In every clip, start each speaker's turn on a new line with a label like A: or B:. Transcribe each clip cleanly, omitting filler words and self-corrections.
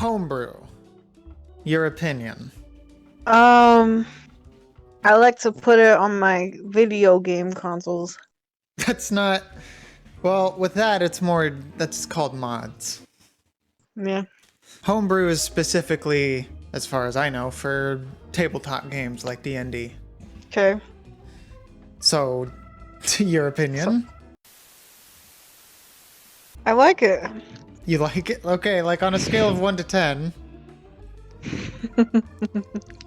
A: Homebrew. Your opinion.
B: I like to put it on my video game consoles.
A: That's not... Well, with that, it's more... That's called mods.
B: Yeah.
A: Homebrew is specifically, as far as I know, for tabletop games like D&D.
B: Okay.
A: So, your opinion?
B: I like it.
A: You like it? Okay, like on a scale of 1 to 10.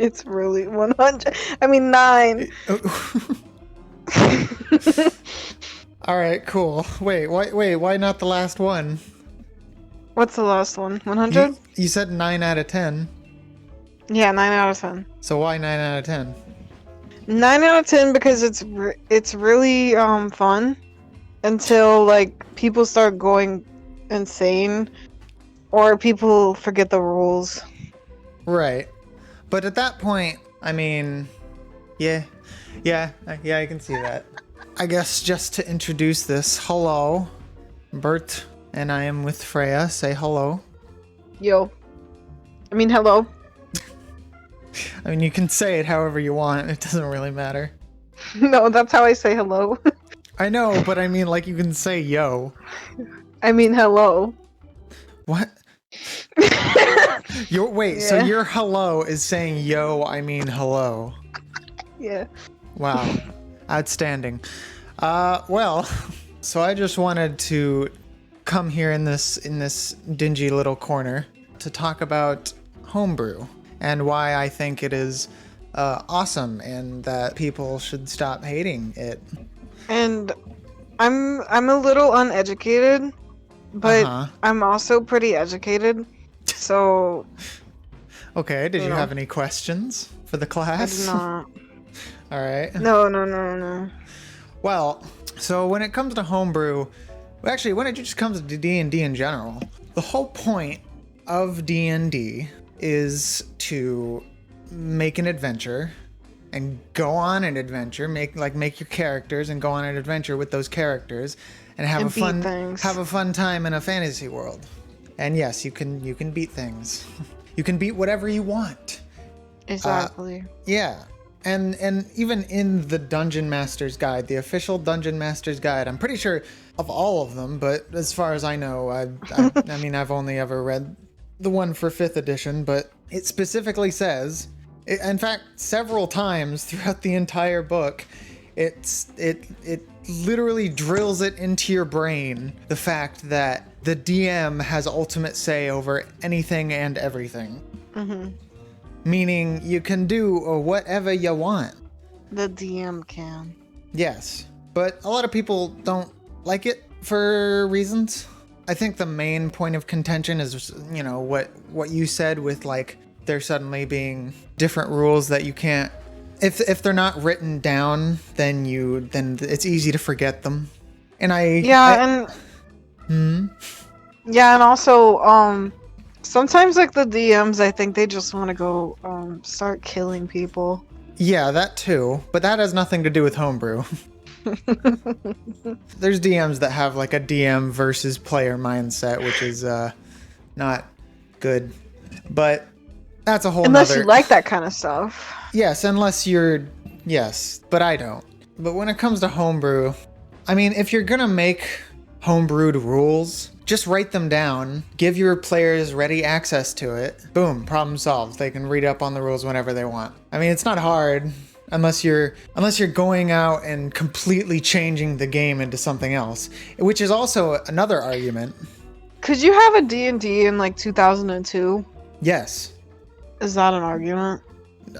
B: It's really 100. I mean 9.
A: Alright, cool. Wait, why not the last one?
B: What's the last one? 100?
A: You said 9 out of 10.
B: Yeah, 9 out of 10.
A: So why 9 out of 10?
B: 9 out of 10 because it's really fun until like people start going insane or people forget the rules.
A: Right. But at that point, I mean, yeah, I can see that. I guess just to introduce this, hello, Bert, and I am with Freya. Say hello.
B: Yo. I mean, hello.
A: I mean, you can say it however you want. It doesn't really matter.
B: No, that's how I say hello.
A: I know, but I mean, like, you can say yo.
B: I mean, hello.
A: What? Wait,
B: Yeah.
A: so your hello is saying yo, I mean hello.
B: Yeah.
A: Wow. Outstanding. Well, so I just wanted to come here in this dingy little corner to talk about Homebrew and why I think it is awesome and that people should stop hating it.
B: And I'm a little uneducated, but I'm also pretty educated. So
A: okay, did you have any questions for the class?
B: I did not.
A: All right.
B: No.
A: Well, so when it comes to Homebrew, actually, when it just comes to D&D in general, the whole point of D&D is to make an adventure and go on an adventure, make your characters and go on an adventure with those characters and have a fun time in a fantasy world. And yes, you can beat things. You can beat whatever you want.
B: Exactly.
A: Yeah. And even in the Dungeon Master's Guide, the official Dungeon Master's Guide, I'm pretty sure of all of them, but as far as I know, I mean, I've only ever read the one for 5th edition, but it specifically says, in fact, several times throughout the entire book, it literally drills it into your brain, the fact that the DM has ultimate say over anything and everything.
B: Mm-hmm.
A: Meaning you can do whatever you want. The
B: DM can.
A: Yes, but a lot of people don't like it for reasons. I think the main point of contention is, you know, what you said with like there suddenly being different rules that you can't. If they're not written down, then it's easy to forget them. And
B: Yeah, and also sometimes like the DMs, I think they just want to go start killing people.
A: Yeah, that too, but that has nothing to do with Homebrew. There's DMs that have like a DM versus player mindset, which is not good. But that's a whole
B: unless you like that kind of stuff.
A: Yes, yes, but I don't. But when it comes to Homebrew, I mean, if you're gonna make homebrewed rules, just write them down, give your players ready access to it. Boom, problem solved. They can read up on the rules whenever they want. I mean, it's not hard unless you're going out and completely changing the game into something else, which is also another argument.
B: Could you have a D&D in like 2002?
A: Yes.
B: Is that an argument?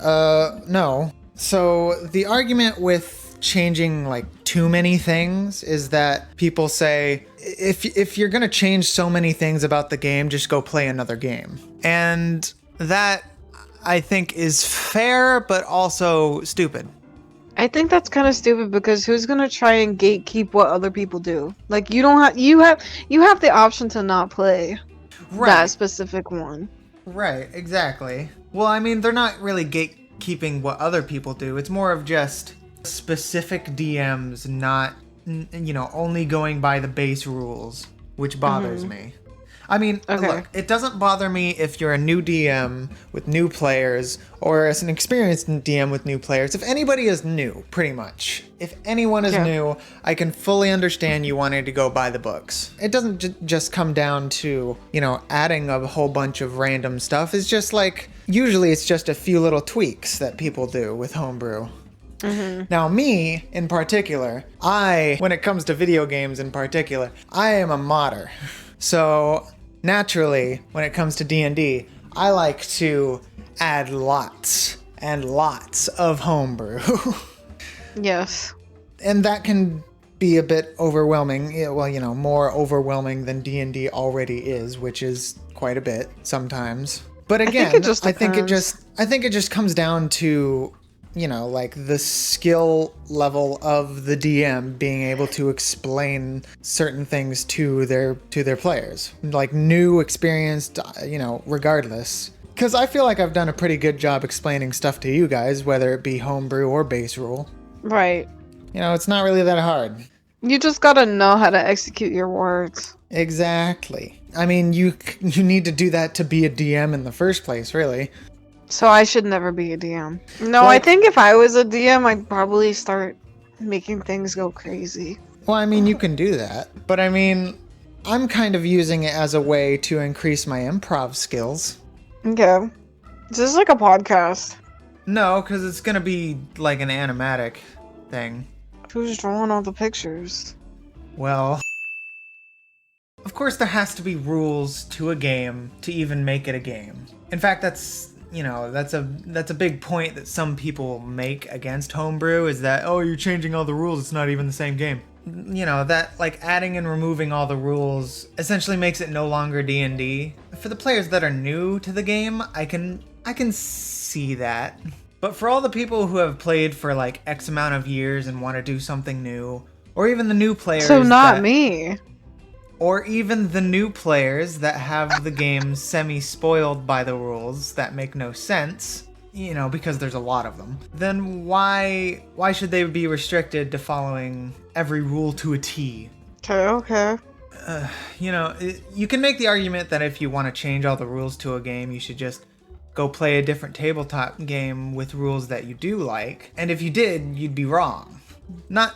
A: No. So the argument with changing like too many things is that people say if you're gonna change so many things about the game, just go play another game. And that I think is fair but also stupid.
B: I think that's kind of stupid because who's gonna try and gatekeep what other people do? Like you have the option to not play that specific one.
A: Right, exactly. Well, I mean, they're not really gatekeeping what other people do. It's more of just specific DMs not, only going by the base rules, which bothers me. I mean,
B: Okay.
A: look, it doesn't bother me if you're a new DM with new players or as an experienced DM with new players. If anybody is new, pretty much. If anyone is
B: Yeah.
A: new, I can fully understand you wanting to go buy the books. It doesn't just come down to, adding a whole bunch of random stuff. It's just like, usually it's just a few little tweaks that people do with Homebrew. Now, me in particular, when it comes to video games in particular, I am a modder. So naturally, when it comes to D&D, I like to add lots and lots of homebrew.
B: Yes.
A: And that can be a bit overwhelming. Well, more overwhelming than D&D already is, which is quite a bit sometimes. But again,
B: I think it
A: just comes down to like the skill level of the DM being able to explain certain things to their players, like new, experienced, regardless. Because I feel like I've done a pretty good job explaining stuff to you guys, whether it be homebrew or base rule.
B: Right.
A: It's not really that hard.
B: You just gotta know how to execute your words.
A: Exactly. I mean, you need to do that to be a DM in the first place, really.
B: So I should never be a DM. No, I think if I was a DM, I'd probably start making things go crazy.
A: Well, I mean, you can do that. But I mean, I'm kind of using it as a way to increase my improv skills.
B: Okay. Is this like a podcast?
A: No, because it's going to be like an animatic thing.
B: Who's drawing all the pictures?
A: Well, of course there has to be rules to a game to even make it a game. In fact, that's a big point that some people make against homebrew is that, oh, you're changing all the rules, it's not even the same game. That like adding and removing all the rules essentially makes it no longer D&D. For the players that are new to the game, I can see that. But for all the people who have played for like X amount of years and want to do something new, or even the new players
B: me.
A: Or even the new players that have the game semi-spoiled by the rules that make no sense, because there's a lot of them, then why should they be restricted to following every rule to a T?
B: Okay.
A: You can make the argument that if you want to change all the rules to a game, you should just go play a different tabletop game with rules that you do like. And if you did, you'd be wrong. Not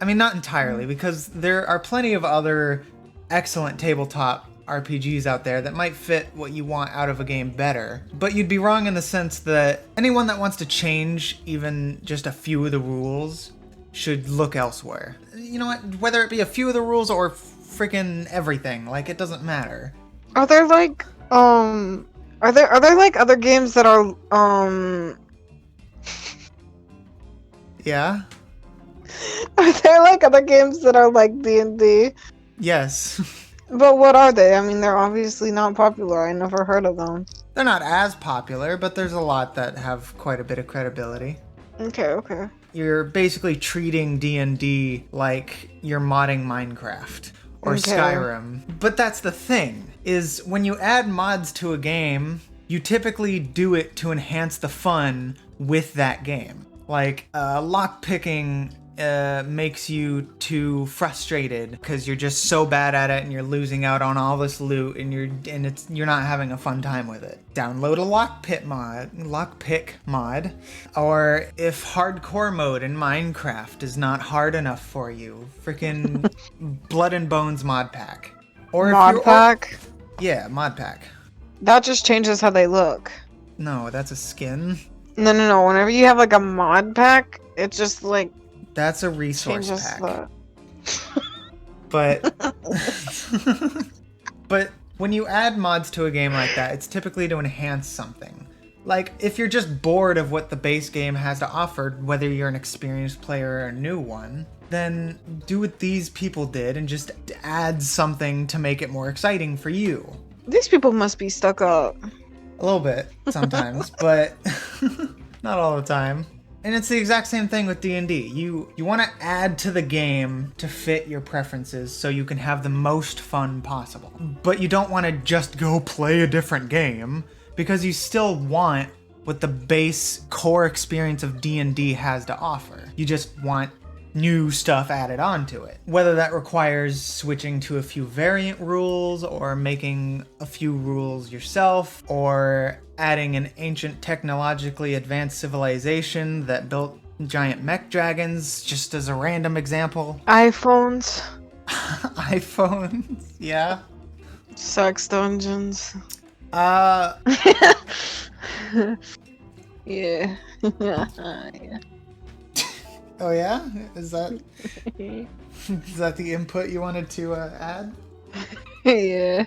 A: entirely, because there are plenty of other excellent tabletop RPGs out there that might fit what you want out of a game better. But you'd be wrong in the sense that anyone that wants to change even just a few of the rules should look elsewhere. You know what? Whether it be a few of the rules or freaking everything, like, it doesn't matter.
B: Are there like are there like other games that are
A: Yeah?
B: Are there like other games that are like D&D?
A: Yes.
B: But what are they? I mean, they're obviously not popular. I never heard of them.
A: They're not as popular, but there's a lot that have quite a bit of credibility.
B: Okay.
A: You're basically treating D&D like you're modding Minecraft or
B: Okay.
A: Skyrim. But that's the thing, is when you add mods to a game, you typically do it to enhance the fun with that game. Like, lockpicking makes you too frustrated because you're just so bad at it and you're losing out on all this loot and you're not having a fun time with it. Download a lockpick mod, or if hardcore mode in Minecraft is not hard enough for you, freaking Blood and Bones mod pack. Or
B: Mod pack?
A: Yeah, mod pack.
B: That just changes how they look.
A: No, that's a skin.
B: No. Whenever you have like a mod pack, it just like
A: That's a resource
B: changes
A: pack.
B: the...
A: But when you add mods to a game like that, it's typically to enhance something. Like, if you're just bored of what the base game has to offer, whether you're an experienced player or a new one, then do what these people did and just add something to make it more exciting for you.
B: These people must be stuck up.
A: A little bit, sometimes, but not all the time. And it's the exact same thing with D&D. You want to add to the game to fit your preferences so you can have the most fun possible. But you don't want to just go play a different game, because you still want what the base core experience of D&D has to offer. You just want new stuff added onto it. Whether that requires switching to a few variant rules, or making a few rules yourself, or adding an ancient technologically advanced civilization that built giant mech dragons, just as a random example.
B: iPhones.
A: iPhones, yeah.
B: Sex dungeons.
A: Uh,
B: Yeah. Yeah.
A: oh yeah? Is that the input you wanted to add?
B: Yeah.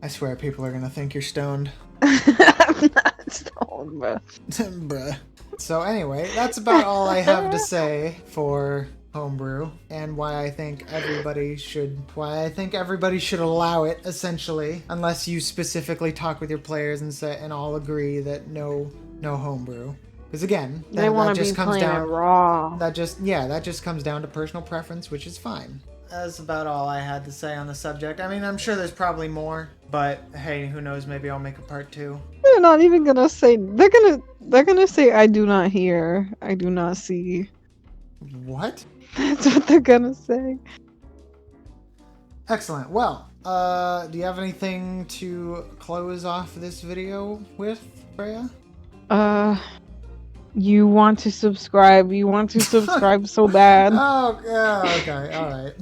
A: I swear people are gonna think you're stoned.
B: I'm not stoned, bro.
A: Bruh. So anyway, that's about all I have to say for Homebrew, and why I think everybody should allow it, essentially, unless you specifically talk with your players and all agree that no Homebrew. Because again,
B: They want to
A: just
B: be
A: comes
B: playing
A: down
B: it raw.
A: that just comes down to personal preference, which is fine. That's about all I had to say on the subject. I mean, I'm sure there's probably more, but hey, who knows? Maybe I'll make a part 2.
B: They're not even gonna say. They're gonna say, "I do not hear. I do not see."
A: What?
B: That's what they're gonna say.
A: Excellent. Well, do you have anything to close off this video with, Freya?
B: You want to subscribe. You want to subscribe so bad.
A: Oh, yeah, okay, all right.